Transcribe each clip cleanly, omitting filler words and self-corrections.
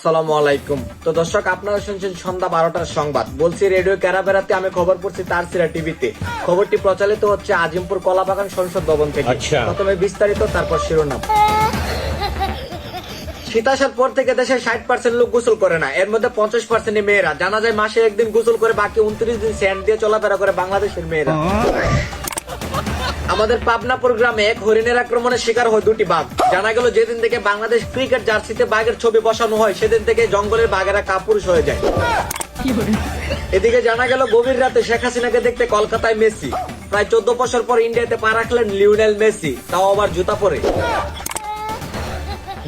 আসসালামু আলাইকুম। তো দর্শক, আপনারা শুনছেন সন্ধ্যা 12টার সংবাদ। বলছি রেডিও ক্যারাবেরাতে আমি খবর পড়ছি তারসিরা টিভিতে। খবরটি প্রচালিত হচ্ছে আজিমপুর কলাবাগান সংসদ ভবন থেকে। প্রথমে বিস্তারিত, তারপর শিরোনাম। শীত আসার পর থেকে দেশের 60% লোক গোসল করে না, এর মধ্যে 50% মেয়েরা। জানা যায় মাসে একদিন গোসল করে বাকি 29 দিন স্যান্ড দিয়ে চলাফেরা করে বাংলাদেশের মেয়েরা। আমাদের পাবনাপুর গ্রামে এক হরিণের আক্রমণের শিকার হয় 2টি বাঘ। জানা গেল যেদিন থেকে বাংলাদেশ ক্রিকেট জার্সিতে বাঘের ছবি বসানো হয় সেদিন থেকে জঙ্গলের বাঘেরা কাপুরুষ হয়ে যায়। এদিকে জানা গেল গভীর রাতে শেখ হাসিনাকে দেখতে কলকাতায় মেসি। প্রায় 14 বছর পর ইন্ডিয়াতে পা রাখলেন লিওনেল মেসি, তাও আবার জুতা পরে।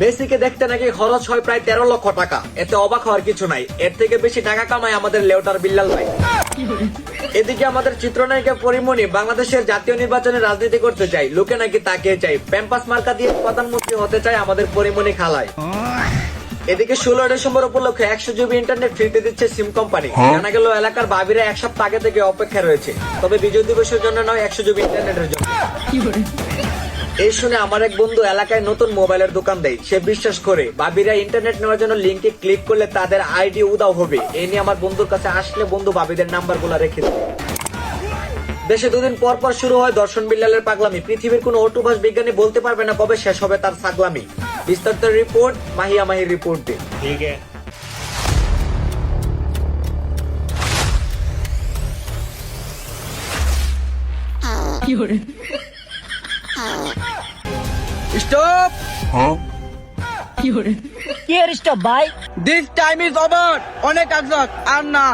মেসিকে দেখতে নাকি খরচ হয় প্রায় 13 লক্ষ টাকা। এতে অবাক হওয়ার কিছু নাই, এর থেকে বেশি টাকা কামায় আমাদের লেউটার বিল্লাল ভাই। এদিকে আমাদের চিত্রনায়িকা পরিমণি বাংলাদেশের জাতীয় নির্বাচনে রাজনীতি করতে চাই, লোকে নাকি তাকিয়ে চাই। প্যাম্পাস মার্কা দিয়ে প্রধানমন্ত্রী হতে চায় আমাদের পরিমণি খালায়। এদিকে 16 ডিসেম্বর উপলক্ষে 100 জিবি ইন্টারনেট ফ্রিতে দিচ্ছে সিম কোম্পানি। জানা গেল এলাকার ভাবিরা এক সপ্তাহ আগে থেকে অপেক্ষা রয়েছে, তবে বিজয় দিবসের জন্য নয়, 100 জিবি ইন্টারনেটের জন্য। এই শুনে আমার এক বন্ধু এলাকায় নতুন মোবাইলের দোকান দেয়। সে বিশ্বাস করে ভাবিরা ইন্টারনেট নেওয়ার জন্য লিঙ্কে ক্লিক করলে তাদের আইডি উধাও হবে। এই নিয়ে আমার বন্ধুর কাছে আসলে বন্ধু ভাবিদের নাম্বার গুলা রেখে দেয়। দেশে 2 দিন পর পর শুরু হয় দর্শন বিল্লালের পাগলামি। পৃথিবীর কোন অটুভাস বিজ্ঞানী বলতে পারবে না কবে শেষ হবে তার ছাগলামি। বিস্তারিত রিপোর্ট মাহিয়া মাহির রিপোর্ট দিয়ে। Stop! কি এর স্টপ ভাই? This time is over! অনেক আগজক আর না।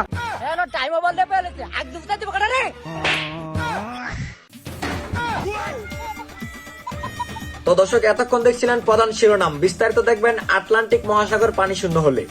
এনো টাইম বলতে পেরেছে, আগ দুপুরে দিব কেন রে? তো দর্শক, এতক্ষণ দেখছিলেন প্রধান শিরোনাম। বিস্তারিত দেখবেন আটলান্টিক মহাসাগর পানি শূন্য হলে।